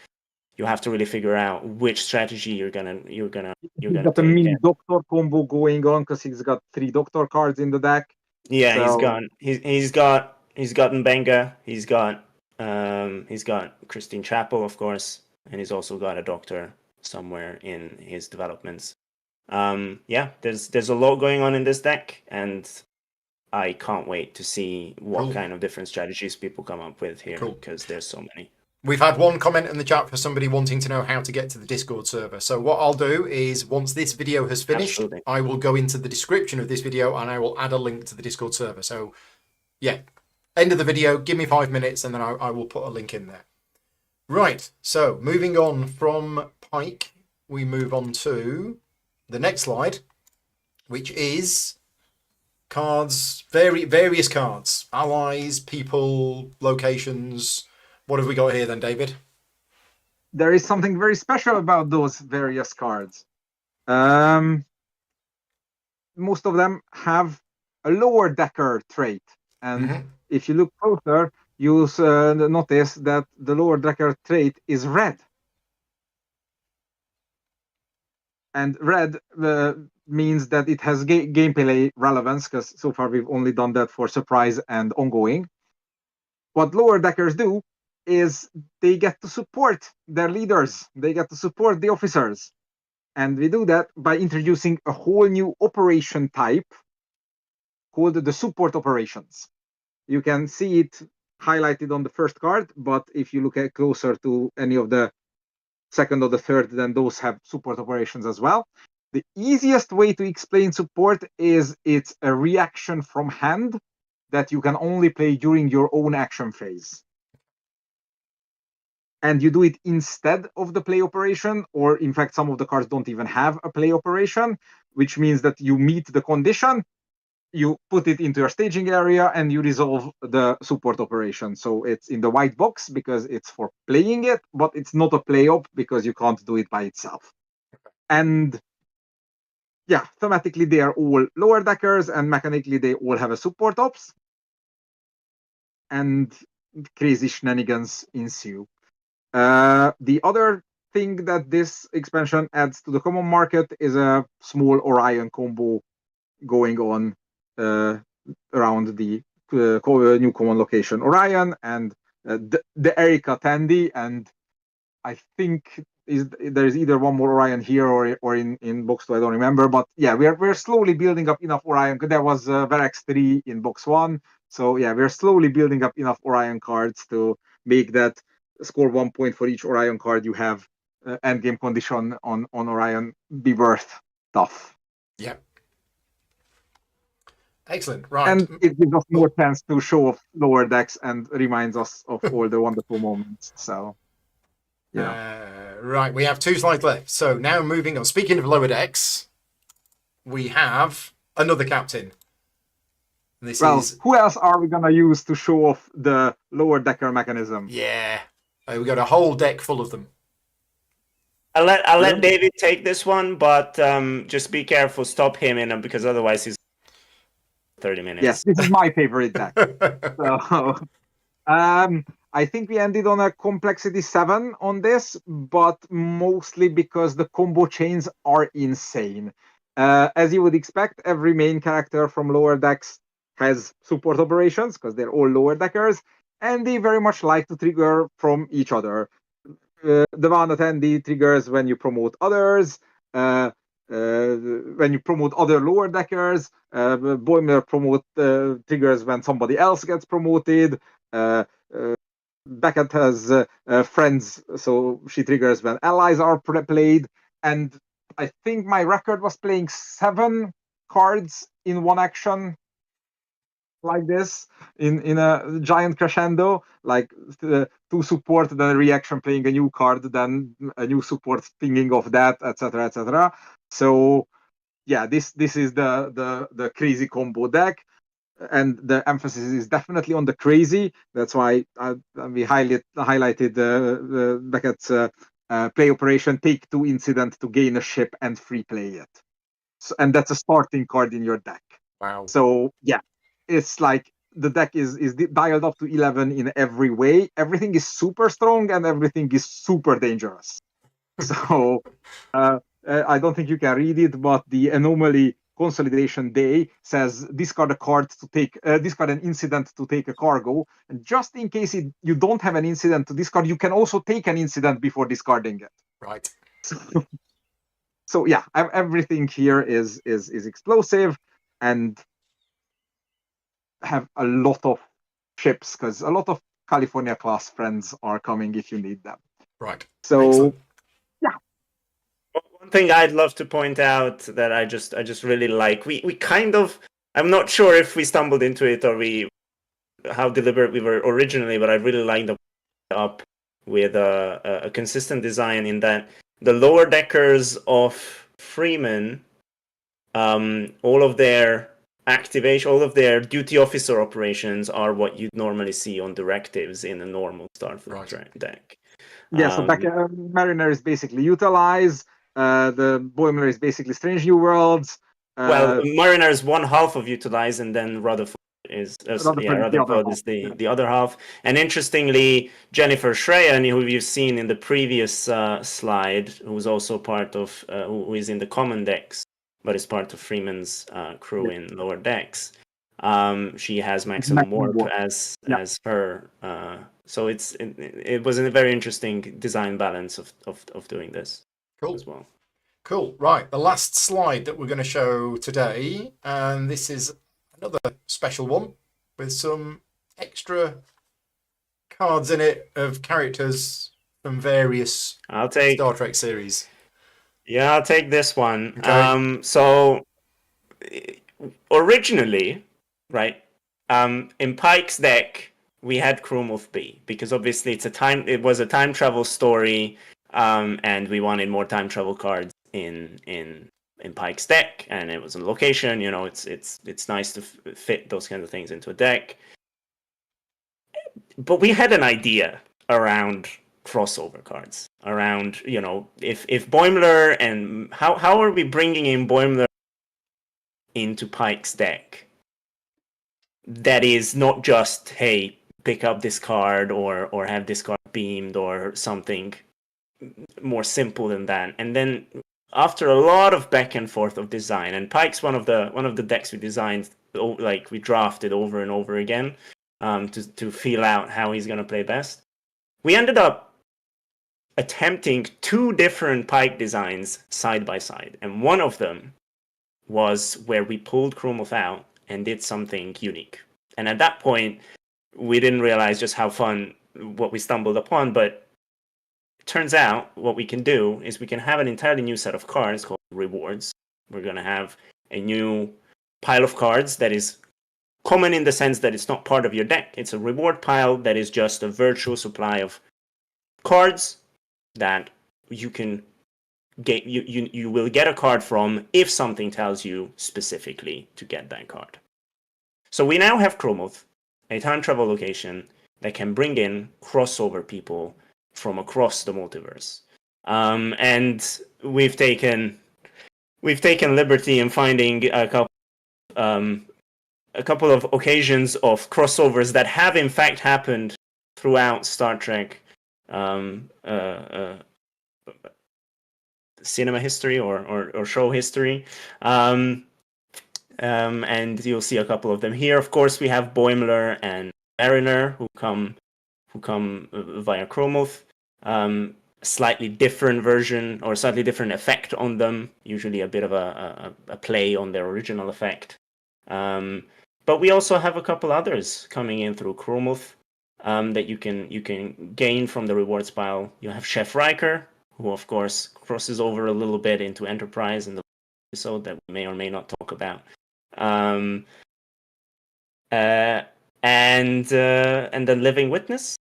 really figure out which strategy you're gonna He's got a take. mini doctor combo going on because he's got 3 doctor cards in the deck. Yeah, So he's got Mbenga, he's got Christine Chapel, of course, and he's also got a doctor somewhere in his developments. Yeah, there's a lot going on in this deck, and I can't wait to see what Cool. kind of different strategies people come up with here, Cool. because there's so many. We've had one comment in the chat for somebody wanting to know how to get to the Discord server. So what I'll do is once this video has finished, Absolutely. I will go into the description of this video and I will add a link to the Discord server. So yeah, end of the video, give me 5 minutes and then I will put a link in there. Right, so moving on from Pike, we move on to the next slide, which is cards, various cards, allies, people, locations. What have we got here then, David? there is something very special about those various cards. Most of them have a lower decker trait, and if you look closer, you'll notice that the lower decker trait is red. And red means that it has gameplay relevance, because so far we've only done that for surprise and ongoing. What lower deckers do is they get to support their leaders, they get to support the officers. And we do that by introducing a whole new operation type called the support operations. You can see it highlighted on the first card, but if you look at closer to any of the second or the third, then those have support operations as well. The easiest way to explain support is it's a reaction from hand that you can only play during your own action phase. And you do it instead of the play operation, or in fact, some of the cards don't even have a play operation, which means that you meet the condition, you put it into your staging area, and you resolve the support operation. So it's in the white box because it's for playing it, but it's not a play op because you can't do it by itself. And yeah, thematically they are all lower deckers, and mechanically they all have a support ops, and crazy shenanigans ensue. The other thing that this expansion adds to the common market is a small Orion combo going on around the new common location Orion and the Erica Tandy, and I think there's either one more Orion here or in box 2, I don't remember, but yeah, we're slowly building up enough Orion. There was Verex 3 in box 1, so yeah, we're slowly building up enough Orion cards to make that score 1 point for each Orion card you have endgame condition on Orion be worth stuff. Yep. Excellent. Right. And it gives us more chance to show off lower decks and reminds us of all the wonderful moments. So, yeah. Right, we have 2 slides left. So now moving on. Speaking of lower decks, we have another captain. Who else are we gonna use to show off the lower decker mechanism? Yeah, we got a whole deck full of them. I'll let David take this one, but just be careful. Stop him in, because otherwise he's 30 minutes. Yes, this is my favorite deck. So, I think we ended on a complexity 7 on this, but mostly because the combo chains are insane. As you would expect, every main character from lower decks has support operations because they're all lower deckers, and they very much like to trigger from each other. The one attendee triggers when you promote others. When you promote other lower deckers, Boimer triggers when somebody else gets promoted. Beckett has friends, so she triggers when allies are played. And I think my record was playing 7 cards in one action. like this in a giant crescendo, like to support the reaction playing a new card, then a new support pinging of that, etc., etc. So yeah, this is the crazy combo deck, and the emphasis is definitely on the crazy. That's why we highlighted Beckett's play operation, take 2 incident to gain a ship and free play it. So, and that's a starting card in your deck. Wow. So yeah, it's like the deck is dialed up to 11 in every way. Everything is super strong and everything is super dangerous. So I don't think you can read it, but the anomaly consolidation day says discard a card to take discard an incident to take a cargo, and just in case you don't have an incident to discard, you can also take an incident before discarding it. Right. So yeah, everything here is explosive and have a lot of ships, because a lot of California class friends are coming if you need them. Right. So Excellent. One thing I'd love to point out that I just really like, we kind of, I'm not sure if we stumbled into it or how deliberate we were originally, but I really lined up with a consistent design in that the lower deckers of Freeman, all of their activation, all of their duty officer operations are what you'd normally see on directives in a normal Starfleet deck. yeah, so Mariner is basically Utilize. The Boimler is basically Strange New Worlds. Well, Mariner is one half of Utilize, and then Rutherford is Rutherford is the other half. And interestingly, Jennifer Shreyan, who you've seen in the previous slide, who's also part of who is in the common decks, but is part of Freeman's crew in lower decks. She has Maximum Warp as her. So it was a very interesting design balance of doing this as well. Cool. Right. The last slide that we're going to show today, and this is another special one with some extra cards in it of characters from various Star Trek series. Yeah, I'll take this one. Okay. So originally, right, in Pike's deck, we had Krumov B, because obviously it was a time travel story, and we wanted more time travel cards in Pike's deck, and it was a location. You know, it's nice to fit those kinds of things into a deck. But we had an idea around crossover cards, around, you know, if Boimler, and how are we bringing in Boimler into Pike's deck that is not just, hey, pick up this card or have this card beamed or something more simple than that. And then after a lot of back and forth of design, and Pike's one of the decks we designed, like we drafted over and over again, to feel out how he's going to play best. We ended up attempting 2 different Pike designs side by side, and one of them was where we pulled Krumov out and did something unique. And at that point, we didn't realize just how fun what we stumbled upon, but it turns out what we can do is we can have an entirely new set of cards called rewards. We're going to have a new pile of cards that is common in the sense that it's not part of your deck. It's a reward pile that is just a virtual supply of cards that you can get. You will get a card from if something tells you specifically to get that card. So we now have Krumov, a time travel location that can bring in crossover people from across the multiverse. And we've taken liberty in finding a couple of occasions of crossovers that have in fact happened throughout Star Trek cinema history or show history. And you'll see a couple of them here. Of course, we have Boimler and Mariner who come via Krumov. Slightly different version or slightly different effect on them. Usually a bit of a play on their original effect. But we also have a couple others coming in through Krumov that you can gain from the rewards pile. You have Chef Riker, who of course crosses over a little bit into Enterprise in the episode that we may or may not talk about. and then Living Witness,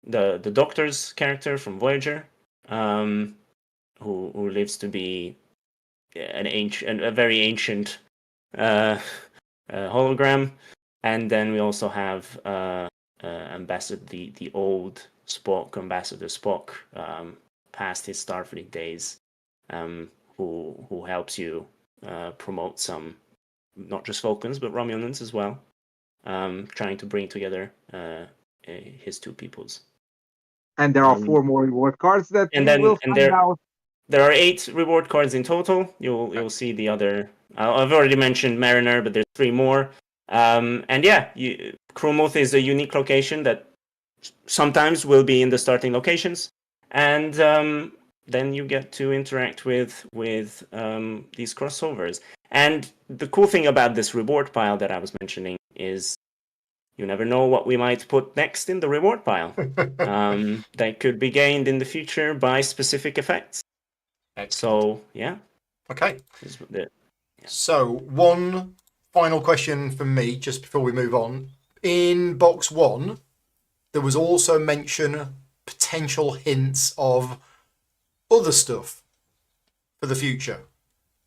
the Doctor's character from Voyager, who lives to be a very ancient hologram, and then we also have Ambassador the old Spock, Ambassador Spock, past his Starfleet days, who helps you promote some, not just Vulcans but Romulans as well, trying to bring together his two peoples. And there are 4 more reward cards that and you then will and find out. there are 8 reward cards in total. You'll see the other. I've already mentioned Mariner, but there's 3 more. And yeah, Chromoth is a unique location that sometimes will be in the starting locations, and then you get to interact with these crossovers. And the cool thing about this reward pile that I was mentioning is you never know what we might put next in the reward pile. That could be gained in the future by specific effects. So yeah. Okay. Yeah. So one final question from me just before we move on. In box 1, there was also mention potential hints of other stuff for the future,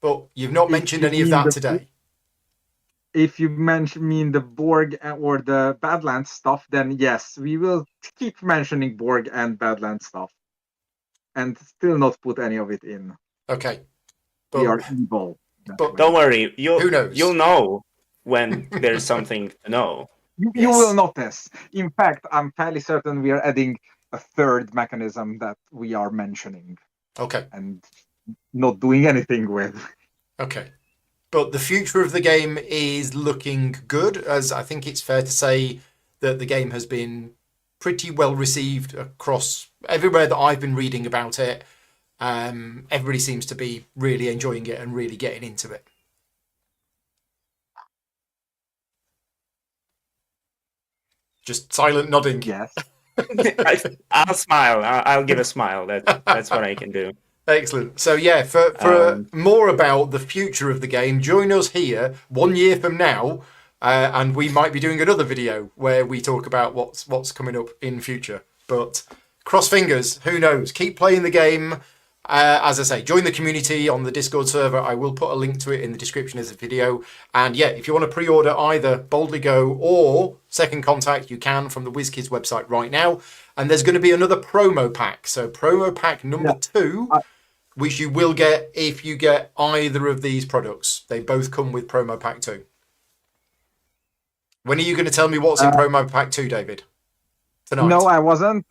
but you've not mentioned any of that today. If you mean the Borg or the Badlands stuff, then yes, we will keep mentioning Borg and Badlands stuff, and still not put any of it in. Okay, but, we are evil. But don't worry, who knows? You'll know when there's something to know. You will notice. In fact, I'm fairly certain we are adding a 3rd mechanism that we are mentioning. Okay. And not doing anything with. Okay. But the future of the game is looking good, as I think it's fair to say that the game has been pretty well received across everywhere that I've been reading about it. Everybody seems to be really enjoying it and really getting into it. Just silent nodding. Yes. I'll smile. I'll give a smile. That's what I can do. Excellent. So yeah, for more about the future of the game, join us here 1 year from now, and we might be doing another video where we talk about what's coming up in future. But cross fingers, who knows? Keep playing the game. As I say, join the community on the Discord server. I will put a link to it in the description of the video. And yeah, if you want to pre-order either Boldly Go or Second Contact, you can from the WizKids website right now. And there's going to be another promo pack. So promo pack number 2, which you will get if you get either of these products. They both come with promo pack 2. When are you going to tell me what's in promo pack 2, David? Tonight? No, I wasn't.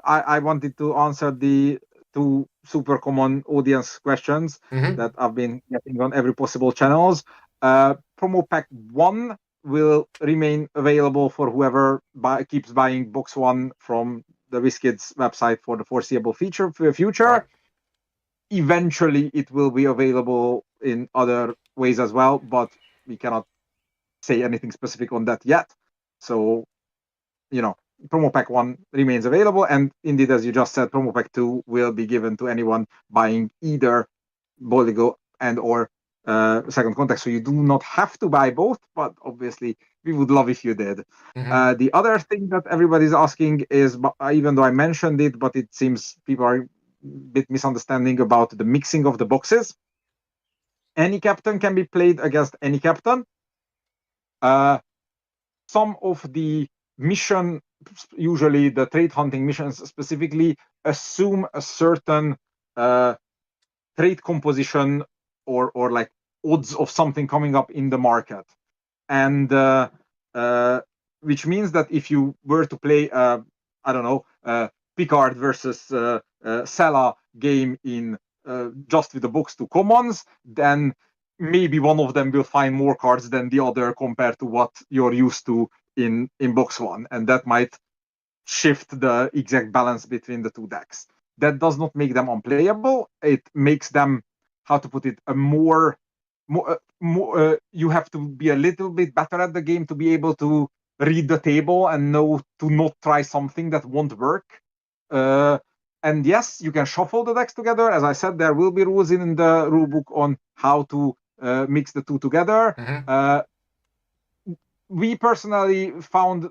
I wanted to answer the 2 super common audience questions that I've been getting on every possible channels. Promo pack 1 will remain available for whoever keeps buying box 1 from the WizKids website for the foreseeable future. Right. Eventually, it will be available in other ways as well, but we cannot say anything specific on that yet. So, promo pack 1 remains available, and indeed, as you just said, promo pack 2 will be given to anyone buying either Boldly Go and or Second Contact. So you do not have to buy both, but obviously we would love if you did. The other thing that everybody's asking is, even though I mentioned it, but it seems people are a bit misunderstanding about the mixing of the boxes. Any captain can be played against any captain. Some of the mission, usually the trade hunting missions specifically, assume a certain trade composition or like odds of something coming up in the market, and which means that if you were to play Picard versus Sela game in just with the box 2 commons, then maybe one of them will find more cards than the other compared to what you're used to in box 1, and that might shift the exact balance between the 2 decks. That does not make them unplayable. It makes them, how to put it, a more you have to be a little bit better at the game to be able to read the table and know to not try something that won't work. And yes, you can shuffle the decks together. As I said, there will be rules in the rulebook on how to mix the 2 together. we personally found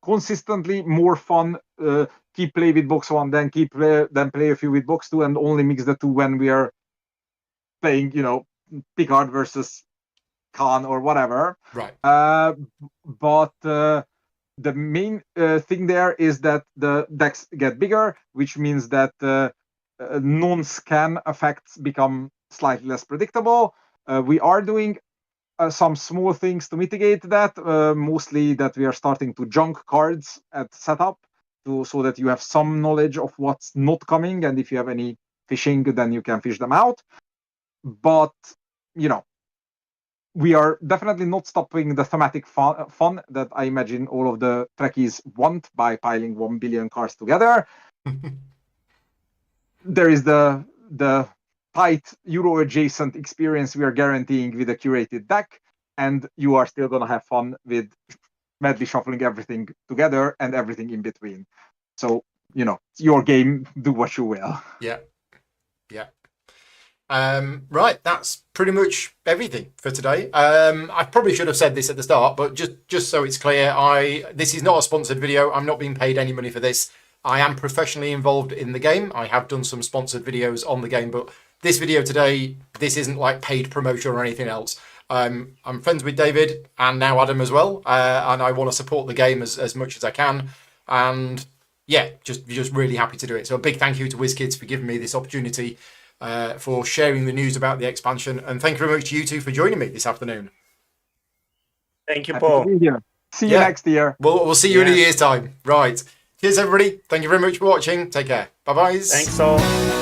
consistently more fun keep play with box 1 than play a few with box 2, and only mix the two when we are playing, Picard versus Khan or whatever. Right. But the main thing there is that the decks get bigger, which means that non-scan effects become slightly less predictable. We are doing some small things to mitigate that, mostly that we are starting to junk cards at setup so that you have some knowledge of what's not coming, and if you have any fishing, then you can fish them out. But, we are definitely not stopping the thematic fun that I imagine all of the Trekkies want by piling 1 billion cards together. There is the tight Euro adjacent experience we are guaranteeing with a curated deck, and you are still going to have fun with madly shuffling everything together and everything in between. So, your game, do what you will. Yeah. Right, that's pretty much everything for today. I probably should have said this at the start, but just so it's clear, this is not a sponsored video. I'm not being paid any money for this. I am professionally involved in the game. I have done some sponsored videos on the game, but this video today, this isn't like paid promotion or anything else. I'm friends with David and now Adam as well, and I want to support the game as much as I can. And yeah, just really happy to do it. So a big thank you to WizKids for giving me this opportunity, for sharing the news about the expansion. And thank you very much to you two for joining me this afternoon. Thank you, Happy Paul. to be here. See you next year. We'll see you in a year's time. Right. Cheers, everybody. Thank you very much for watching. Take care. Bye-bye. Thanks all.